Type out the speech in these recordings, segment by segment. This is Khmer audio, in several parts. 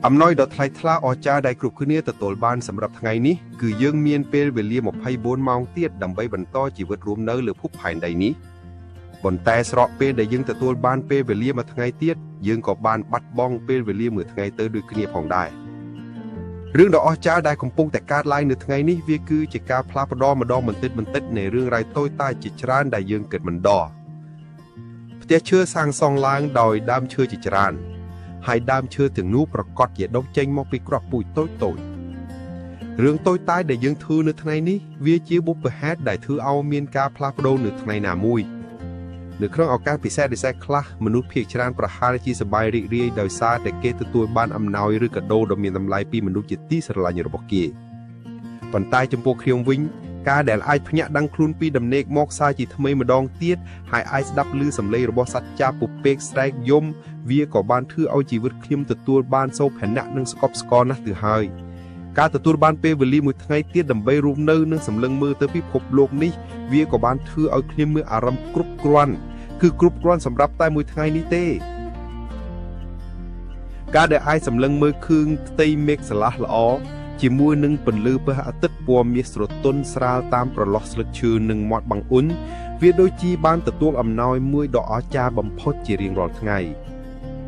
អំណោយដ៏ថ្លៃថ្លាអស្ចារ្យដែលគ្រប់គ្នាទទួលបានសម្រាប់ថ្ងៃនេះគឺយើងមានពេលវេលា24ម៉ោងទៀតដើម្បីបន្តជីវិតរស់នៅលើភពផែនដីនេះប៉ុន្តែស្របពេលដែលយើងទទួលបានពេលវេលាមួយថ្ងៃទៀតយើងក៏បានបាត់បង់ពេលវេលាមួយថ្ងៃទៅដូចគ្នាផងដែររឿងដ៏អស្ចារ្យដែលកំពុងតែកើតឡើងនៅថ្ងៃនេះវាគឺជាការផ្លាស់ប្ដូរម្ដងបន្តិចនៃរឿងរ៉ាវតូចតាចជាច្រើនដែលយើងគិតមិនដល់ផ្ទះឈើសាងសង់ឡើងដោយដើមឈើជាច្រើនហើយដើមឈើទាំងនោះប្រកាសជាដុះចេញមកពីគ្រាប់ពូជតូចរឿងតូចតាចដែលយើងធ្វើនៅថ្ងៃនេះវាជាបុព្វហេតុដែលធ្វើឲ្យមានការផ្លាស់ប្ដូរនៅថ្ងៃណាមួយនៅក្នុងឱកាសពិសេសខ្លះមនុស្សភាគច្រើនប្រហែលជាសប្បាយរីករាយដោយសារតែគេទទួលបានអំណោយឬកាដូដ៏មានតម្លៃពីមនុស្សជាទីស្រឡាញ់របស់គេប៉ុន្តែចំពោះខ្ញុំវិញការដែលអាចភ្ញាក់ដឹងខ្លួនពីដំណេកមកសារជាថ្មីម្ដងទៀតហើយអាចស្ដាប់ឮសំឡេងរបស់សត្វចាបពុពេកស្រែកយំវាក៏បានធ្វើឲ្យជីវិតខ្ញុំទទួលបានសោភ័ណនិងស្កប់ស្កល់ណាស់ទៅហើយការទទួលបានពេលវេលាមួយថ្ងៃទៀតដើម្បីរស់នៅនិងសម្លឹងមើលទៅពិភពលោកនេះវាក៏បានធ្វើឲ្យខ្ញុំមានអារម្មណ៍គ្រប់គ្រាន់សម្រាប់តែមួយថ្ងៃនេះទេការដែលអាចសម្លឹងមើលឃើញផ្ទៃមេឃស្រឡះល្អជាមួយនឹងពន្លឺព្រះអាទិត្យពណ៌មាសស្រទន់ស្រាលតាមប្រឡោះស្លឹកឈើនិងមាត់បង្អុនវាដូចជាបានទទួលអំណោយមួយដ៏អស្ចារ្យបំផុតជារៀងរាល់ថ្ងៃ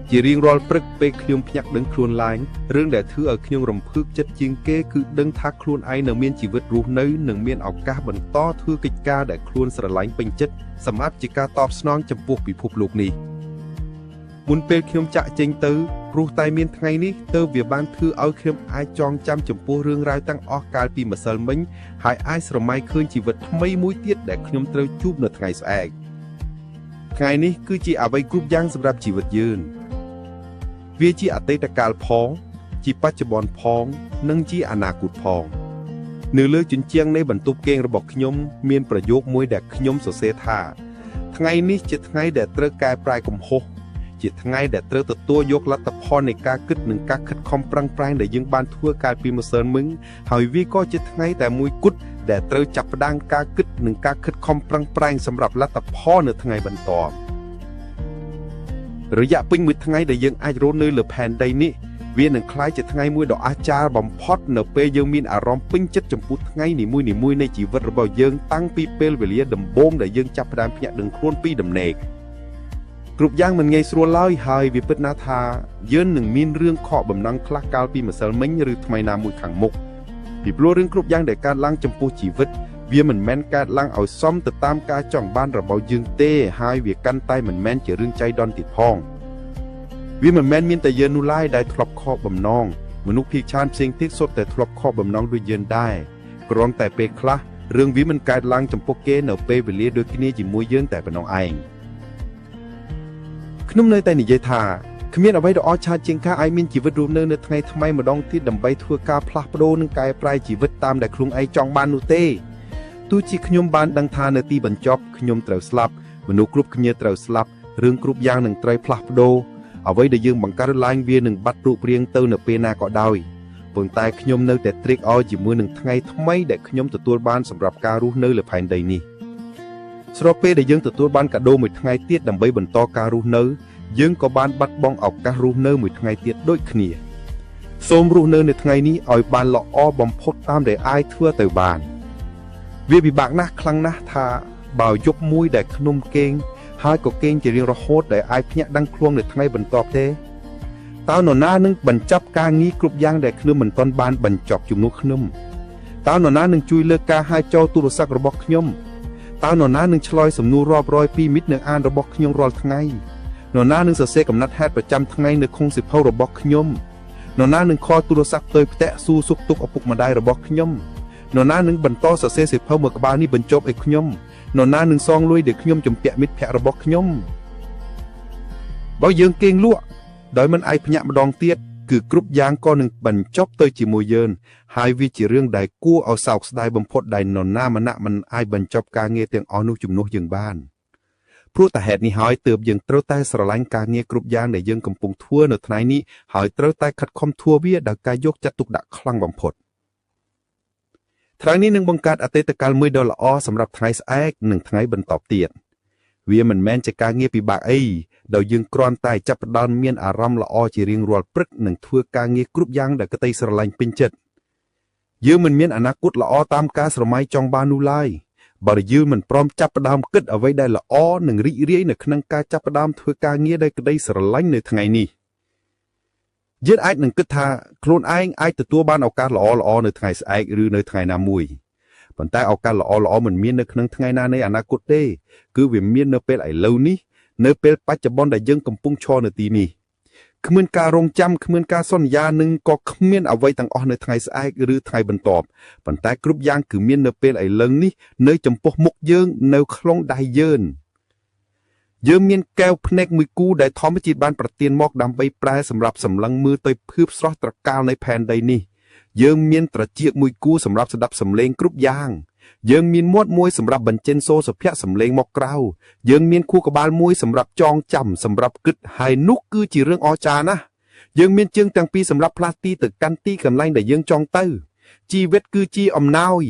ជារៀងរាល់ព្រឹកពេលខ្ញុំភ្ញាក់ដឹងខ្លួនឡើងរឿងដែលធ្វើឲ្យខ្ញុំរំភើបចិត្តជាងគេគឺដឹងថាខ្លួនឯងនៅមានជីវិតរស់នៅនិងមានឱកាសបន្តធ្វើកិច្ចការដែលខ្លួនស្រឡាញ់ពេញចិត្តសម្រាប់ជាការតបស្នងចំពោះពិភពលោកនេះមុនពេលខ្ញុំចាក់ចេញទៅព្រោះតែមានថ្ងៃនេះទៅវាបានធ្វើឲ្យខ្ញុំអាចចងចាំចំពោះរឿងរ៉ាវទាំងអស់កាលពីម្សិលមិញហើយអាចស្រមៃឃើញជីវិតថ្មីមួយទៀតដែលខ្ញុំត្រូវជួបនៅថ្ងៃស្អែកថ្ងៃនេះគឺជាអ្វីគ្រប់យ៉ាងសម្រាប់ជីវិតយើងវាជាអតីតកាលផងជាបច្ចុប្បន្នផងនិងជាអនាគតផងនៅលើជញ្ជាំងនៃបន្ទប់គេងរបស់ខ្ញុំមានប្រយោគមួយដែលខ្ញុំសរសេរថាថ្ងៃនេះជាថ្ងៃដែលត្រូវកែប្រែកំហុសជាថ្ងៃដែលត្រូវទទួលយកលទ្ធផលនៃការគិតនិងការខិតខំប្រឹងប្រែងដែលយើងបានធ្វើកាលពីម្សិលមិញហើយវាក៏ជាថ្ងៃតែមួយគត់ដែលត្រូវចាប់ផ្ដើមការគិតនិងការខិតខំប្រឹងប្រែងសម្រាប់លទ្ធផលនៅថ្ងៃបន្ទាប់រយៈពេញមួយថ្ងៃដែលយើងអាចរស់នៅលើផែនដីនេះវានឹងក្លាយជាថ្ងៃមួយដ៏អស្ចារ្យបំផុតនៅពេលយើងមានអារម្មណ៍ពេញចិត្តចំពោះថ្ងៃនីមួយៗនៃជីវិតរបស់យើងតាំងពីពេលវេលាដំបូងដែលយើងចាប់ផ្ដើមភ្ញាក់ដឹងខ្លួនពីដំណេកគ្រប់យ៉ាងមិនងាយស្រួលឡើយហើយវាពិតណាស់ថាយើងនឹងមានរឿងខកបំណងខ្លះកាលពីម្សិលមិញឬថ្ងៃណាមួយខាងមុខពីព្រោះរឿងគ្រប់យ៉ាងដែលកើតឡើងចំពោះជីវិតវាមិនមែនកើតឡើងឲ្យសមទៅតាមការចង់បានរបស់យើងទេហើយវាកាន់តែមិនមែនជារឿងចៃដន្យទៀតផងវាមិនមែនមានតែយើងនោះឡើយដែលធ្លាប់ខកបំណងមនុស្សភាគច្រើនផ្សេងទៀតសុទ្ធតែធ្លាប់ខកបំណងដូចយើងដែរគ្រាន់តែពេលខ្លះរឿងវាមិនកើតឡើងចំពោះគេនៅពេលវេលាដូចគ្នាជាមួយយើងតែប៉ុណ្ណោះឯងខ្ញុំនៅតែនិយាយថាគ្មានអ្វីដ៏អស្ចារ្យជាងការអាចមានជីវិតរស់នៅថ្ងៃថ្មីម្ដងទៀតដើម្បីធ្វើការផ្លាស់ប្ដូរនិងកែប្រែជីវិតតាមដែលខ្លួនឯងចង់បាននោះទេទោះជាខ្ញុំបានដឹងថានៅទីបញ្ចប់ខ្ញុំត្រូវស្លាប់មនុស្សគ្រប់គ្នាត្រូវស្លាប់រឿងគ្រប់យ៉ាងនឹងត្រូវផ្លាស់ប្ដូរអ្វីដែលយើងបង្កើតឡើងវានឹងបាត់រូបរាងទៅនៅពេលណាក៏ដោយប៉ុន្តែខ្ញុំនៅតែត្រេកអរជាមួយនឹងថ្ងៃថ្មីដែលខ្ញុំទទួលបានសម្រាប់ការរស់នៅលើផែនដីនេះស្របពេលដែលយើងទទួលបានកាដូមួយថ្ងៃទៀតដើម្បីបន្តការរស់នៅយើងក៏បានបាត់បង់ឱកាសរស់នៅមួយថ្ងៃទៀតដូចគ្នាសូមរស់នៅថ្ងៃនេះឲ្យបានល្អបំផុតតាមដែលអាចធ្វើទៅបានវាពិបាកណាស់ខ្លាំងណាស់ថាបើយប់មួយដែលខ្ញុំគេងហើយក៏គេងជារៀងរហូតដែលអាចភ្ញាក់ដឹងខ្លួននៅថ្ងៃបន្ទាប់ទេតើនរណានឹងបញ្ចប់ការងារគ្រប់យ៉ាងដែលខ្ញុំមិនទាន់បានបញ្ចប់ជំនួសខ្ញុំតើនរណានឹងជួយលើកការហៅចូលទូរស័ព្ទរបស់ខ្ញុំតើនរណានឹងឆ្លើយសំណួររាប់រយពីមិត្តនឹងអានរបស់ខ្ញុំរាល់ថ្ងៃនរណានឹងសរសេរកំណត់ហេតុប្រចាំថ្ងៃនៅក្នុងសិភៅរបស់ខ្ញុំនរណានឹងខលទូរស័ព្ទទៅផ្ទះសួរសុខទុក្ខឪពុកម្ដាយរបស់ខ្ញុំនរណានឹងបន្តសរសេរសិភៅមួយក្បាលនេះបញ្ចប់ឲ្យខ្ញុំនរណានឹងសងលុយដែលខ្ញុំជំពាក់មិត្តភ័ក្តិរបស់ខ្ញុំបើយើងគេងលក់ដោយមិនអាចភ្ញាក់ម្ដងទៀតគឺគ្រប់យ៉ាងក៏នឹងបញ្ចប់ទៅជាមួយយើងហើយវាជារឿងដែលគួរឲ្យសោកស្ដាយបំផុតដែលនរណាម្នាក់មិនអាចបញ្ចប់ការងារទាំងអស់នោះជំនួសយើងបានព្រោះតែហេតុនេះហើយទើបយើងត្រូវតែស្រឡាញ់ការងារគ្រប់យ៉ាងដែលយើងកំពុងធ្វើនៅថ្ងៃនេះហើយត្រូវតែខិតខំធ្វើវាដោយការយកចិត្តទុកដាក់ខ្លាំងបំផុតថ្ងៃនេះនឹងបង្កើតអតីតកាលមួយដ៏ល្អសម្រាប់ថ្ងៃស្អែកនិងថ្ងៃបន្តទៀត វាមិនមែនជាការងារពិបាកអីដោយយើងគ្រាន់តែចាប់ផ្ដើមមានអារម្មណ៍ល្អជារៀងរាល់ព្រឹកនិងធ្វើការងារគ្រប់យ៉ាងដែលក្តីស្រឡាញ់ពេញចិត្តយើងមិនមានអនាគតល្អតាមការស្រមៃចង់បាននោះឡើយបើយើងមិនព្រមចាប់ផ្ដើមគិតអ្វីដែលល្អនិងរីករាយនៅក្នុងការចាប់ផ្ដើមធ្វើការងារដែលក្តីស្រឡាញ់នៅថ្ងៃនេះយើងអាចនឹងគិតថាខ្លួនឯងអាចទទួលបានឱកាសល្អៗនៅថ្ងៃស្អែកឬនៅថ្ងៃណាមួយប៉ុន្តែឱកាសល្អៗមិនមាននៅក្នុងថ្ងៃណានៃអនាគតទេគឺវាមាននៅពេលឥឡូវនេះនៅពេលបច្ចុប្បន្នដែលយើងកំពុងឈរនៅទីនេះគ្មានការរងចាំគ្មានការសន្យានិងក៏គ្មានអ្វីទាំងអស់នៅថ្ងៃស្អែកឬថ្ងៃបន្ទាប់ប៉ុន្តែគ្រប់យ៉ាងគឺមាននៅពេលឥឡូវនេះនៅចំពោះមុខយើងនៅក្នុងដៃយើងមានកែវភ្នែកមួយគូដែលធម្មជាតិបានប្រទានមកដើម្បីប្រែសម្រាប់សម្លឹងមើលទៅភឿបស្រស់ត្រកាលនៃផែនដីនេះយើងមានត្រចៀកមួយគូសម្រាប់ស្ដាប់សំឡេងគ្រប់យ៉ាងយើងមានមាត់មួយសម្រាប់បញ្ចេញសូរសុភ័ក្រសំឡេងមកក្រៅយើងមានខួរក្បាលមួយសម្រាប់ចងចាំសម្រាប់គិតហើយនោះគឺជារឿងអស្ចារ្យណាស់យើងមានជើងទាំងពីរសម្រាប់ផ្លាស់ទីទៅកាន់ទីកន្លែងដែលយើងចង់ទៅជីវិតគឺជាអំណោយ